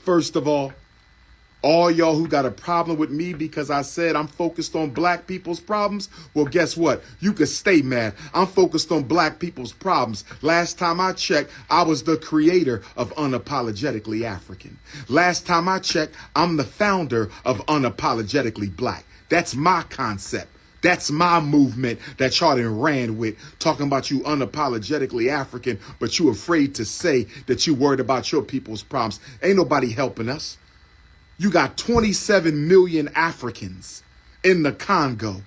First of all y'all who got a problem with me because I said I'm focused on black people's problems, well, guess what? You could stay mad. I'm focused on black people's problems. Last time I checked, I was the creator of Unapologetically African. Last time I checked, I'm the founder of Unapologetically Black. That's my concept. That's my movement that y'all done ran with, talking about you unapologetically African, but you afraid to say that you worried about your people's problems. Ain't nobody helping us. You got 27 million Africans in the Congo,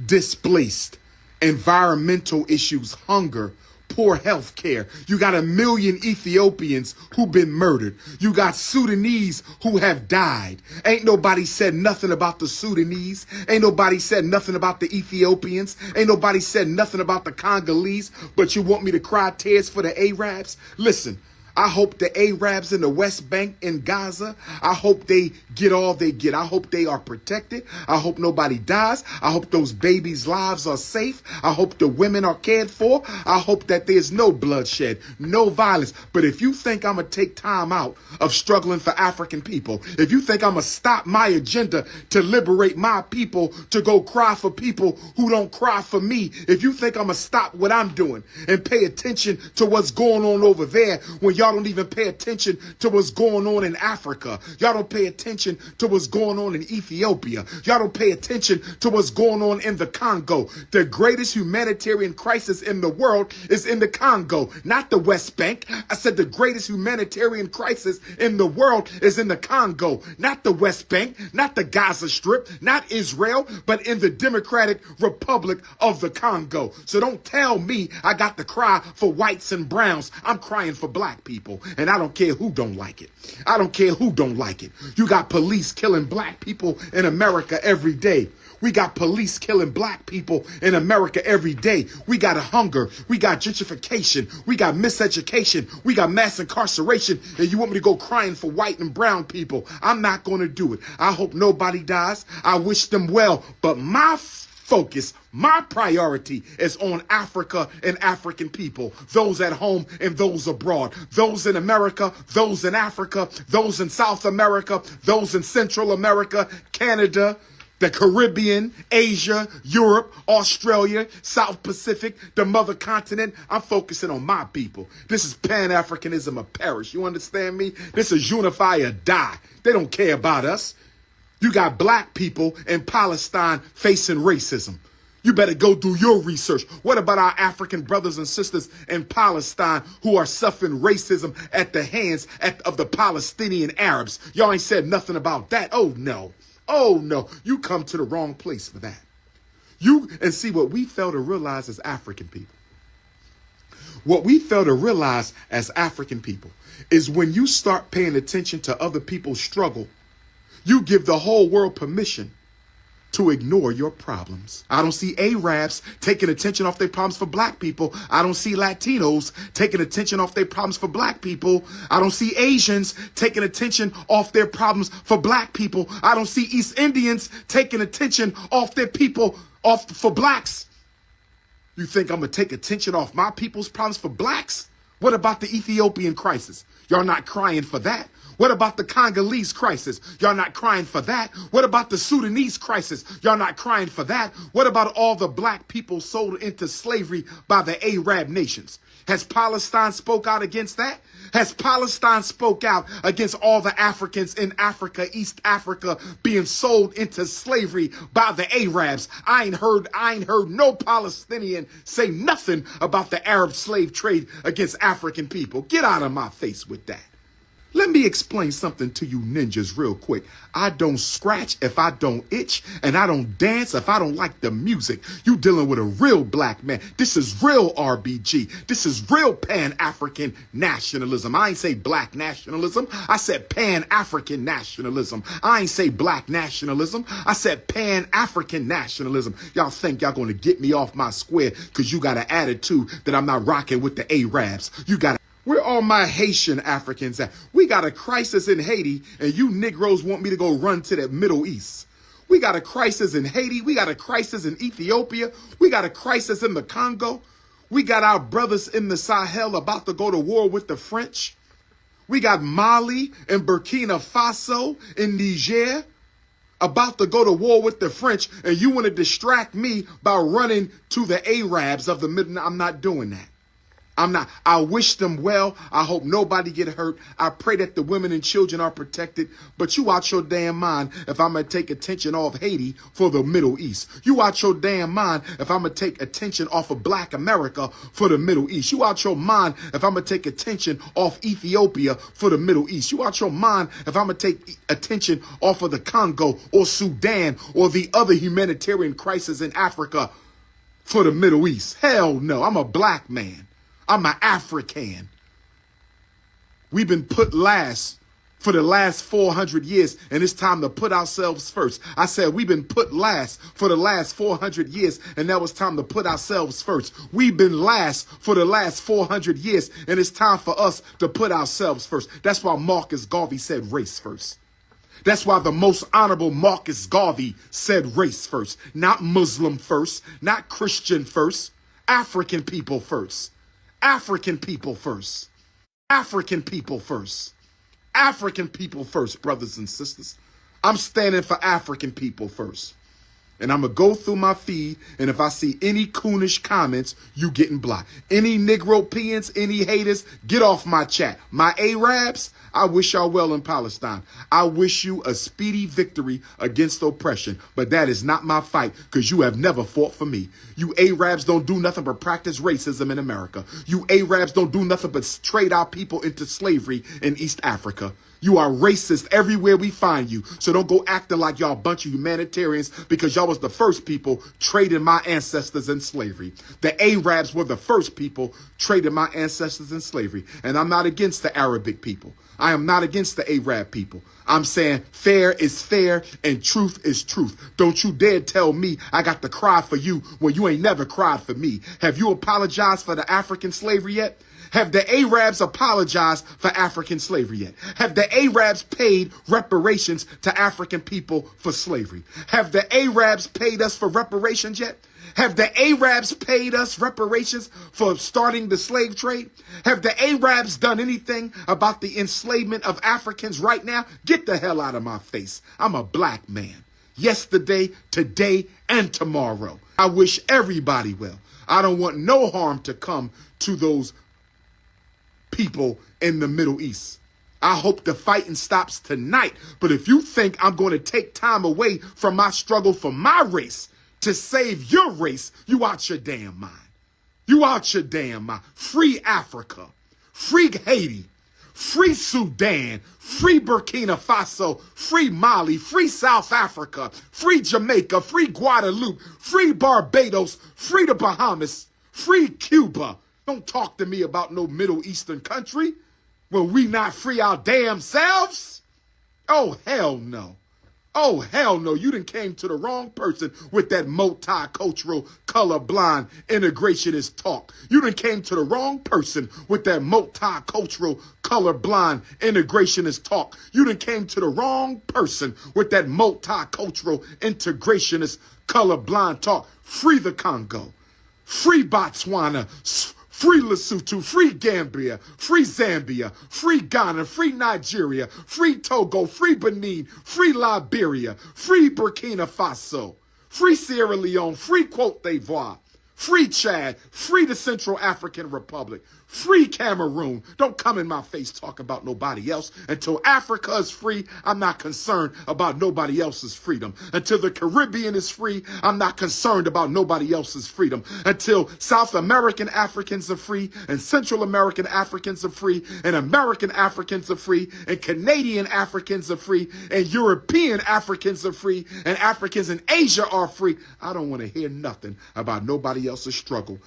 displaced, environmental issues, hunger, poor health care. You got 1 million Ethiopians who've been murdered. You got Sudanese who have died. Ain't nobody said nothing about the Sudanese. Ain't nobody said nothing about the Ethiopians. Ain't nobody said nothing about the Congolese. But you want me to cry tears for the Arabs? Listen, I hope the Arabs in the West Bank in Gaza, I hope they get all they get. I hope they are protected. I hope nobody dies. I hope those babies' lives are safe. I hope the women are cared for. I hope that there's no bloodshed, no violence. But if you think I'm going to take time out of struggling for African people, if you think I'm going to stop my agenda to liberate my people, to go cry for people who don't cry for me, if you think I'm going to stop what I'm doing and pay attention to what's going on over there when y'all don't even pay attention to what's going on in Africa. Y'all don't pay attention to what's going on in Ethiopia. Y'all don't pay attention to what's going on in the Congo. The greatest humanitarian crisis in the world is in the Congo, not the West Bank. I said the greatest humanitarian crisis in the world is in the Congo, not the West Bank, not the Gaza Strip, not Israel, but in the Democratic Republic of the Congo. So don't tell me I got to cry for whites and browns. I'm crying for black people, and I don't care who don't like it. I don't care who don't like it. You got police killing black people in America every day. We got police killing black people in America every day. We got a hunger. We got gentrification. We got miseducation. We got mass incarceration. And you want me to go crying for white and brown people? I'm not going to do it. I hope nobody dies. I wish them well. But my focus, my priority is on Africa and African people, those at home and those abroad, those in America, those in Africa, those in South America, those in Central America, Canada, the Caribbean, Asia, Europe, Australia, South Pacific, the mother continent. I'm focusing on my people. This is Pan-Africanism or perish. You understand me? This is unify or die. They don't care about us. You got black people in Palestine facing racism. You better go do your research. What about our African brothers and sisters in Palestine who are suffering racism at the hands of the Palestinian Arabs? Y'all ain't said nothing about that. Oh, no. Oh, no. You come to the wrong place for that. And see what we fail to realize as African people. What we fail to realize as African people is when you start paying attention to other people's struggle, you give the whole world permission to ignore your problems. I don't see Arabs taking attention off their problems for black people. I don't see Latinos taking attention off their problems for black people. I don't see Asians taking attention off their problems for black people. I don't see East Indians taking attention off their people for blacks. You think I'm going to take attention off my people's problems for blacks? What about the Ethiopian crisis? Y'all not crying for that? What about the Congolese crisis? Y'all not crying for that? What about the Sudanese crisis? Y'all not crying for that? What about all the black people sold into slavery by the Arab nations? Has Palestine spoke out against that? Has Palestine spoke out against all the Africans in Africa, East Africa, being sold into slavery by the Arabs? I ain't heard no Palestinian say nothing about the Arab slave trade against African people. Get out of my face with that. Let me explain something to you ninjas real quick. I don't scratch if I don't itch, and I don't dance if I don't like the music. You dealing with a real black man. This is real RBG. This is real Pan-African nationalism. I ain't say black nationalism. I said Pan-African nationalism. I ain't say black nationalism. I said Pan-African nationalism. Y'all think y'all gonna get me off my square because you got an attitude that I'm not rocking with the Arabs. Where all my Haitian Africans at? We got a crisis in Haiti, and you Negroes want me to go run to the Middle East. We got a crisis in Haiti. We got a crisis in Ethiopia. We got a crisis in the Congo. We got our brothers in the Sahel about to go to war with the French. We got Mali and Burkina Faso and Niger about to go to war with the French, and you want to distract me by running to the Arabs of the middle. I'm not doing that. I'm not. I wish them well. I hope nobody get hurt. I pray that the women and children are protected. But you out your damn mind if I'm going to take attention off Haiti for the Middle East. You out your damn mind if I'm going to take attention off of Black America for the Middle East. You out your mind if I'm going to take attention off Ethiopia for the Middle East. You out your mind if I'm going to take attention off of the Congo or Sudan or the other humanitarian crisis in Africa for the Middle East. Hell no. I'm a black man. I'm an African. We've been put last for the last 400 years, and it's time to put ourselves first. I said we've been put last for the last 400 years, and now it's time to put ourselves first. We've been last for the last 400 years, and it's time for us to put ourselves first. That's why Marcus Garvey said race first. That's why the most honorable Marcus Garvey said race first, not Muslim first, not Christian first, African people first. African people first. African people first. African people first, brothers and sisters. I'm standing for African people first. And I'm going to go through my feed, and if I see any coonish comments, you getting blocked. Any Negro peons, any haters, get off my chat. My Arabs, I wish y'all well in Palestine. I wish you a speedy victory against oppression, but that is not my fight, because you have never fought for me. You Arabs don't do nothing but practice racism in America. You Arabs don't do nothing but trade our people into slavery in East Africa. You are racist everywhere we find you. So don't go acting like y'all a bunch of humanitarians, because y'all was the first people trading my ancestors in slavery. The Arabs were the first people trading my ancestors in slavery. And I'm not against the Arabic people. I am not against the Arab people. I'm saying fair is fair and truth is truth. Don't you dare tell me I got to cry for you when you ain't never cried for me. Have you apologized for the African slavery yet? Have the Arabs apologized for African slavery yet? Have the Arabs paid reparations to African people for slavery? Have the Arabs paid us for reparations yet? Have the Arabs paid us reparations for starting the slave trade? Have the Arabs done anything about the enslavement of Africans right now? Get the hell out of my face. I'm a black man. Yesterday, today, and tomorrow. I wish everybody well. I don't want no harm to come to those people in the Middle East. I hope the fighting stops tonight. But if you think I'm going to take time away from my struggle for my race to save your race, you out your damn mind. You out your damn mind. Free Africa. Free Haiti. Free Sudan. Free Burkina Faso. Free Mali. Free South Africa. Free Jamaica. Free Guadeloupe. Free Barbados. Free the Bahamas. Free Cuba. Don't talk to me about no Middle Eastern country when we not free our damn selves. Oh, hell no. Oh, hell no. You done came to the wrong person with that multicultural, colorblind, integrationist talk. You done came to the wrong person with that multicultural, colorblind, integrationist talk. You done came to the wrong person with that multicultural, integrationist, colorblind talk. Free the Congo. Free Botswana. Free Lesotho, free Gambia, free Zambia, free Ghana, free Nigeria, free Togo, free Benin, free Liberia, free Burkina Faso, free Sierra Leone, free Cote d'Ivoire, free Chad, free the Central African Republic, free Cameroon. Don't come in my face talking about nobody else. Until Africa is free, I'm not concerned about nobody else's freedom. Until the Caribbean is free, I'm not concerned about nobody else's freedom. Until South American Africans are free, and Central American Africans are free, and American Africans are free, and Canadian Africans are free, and European Africans are free, and Africans in Asia are free, I don't want to hear nothing about nobody else's struggle.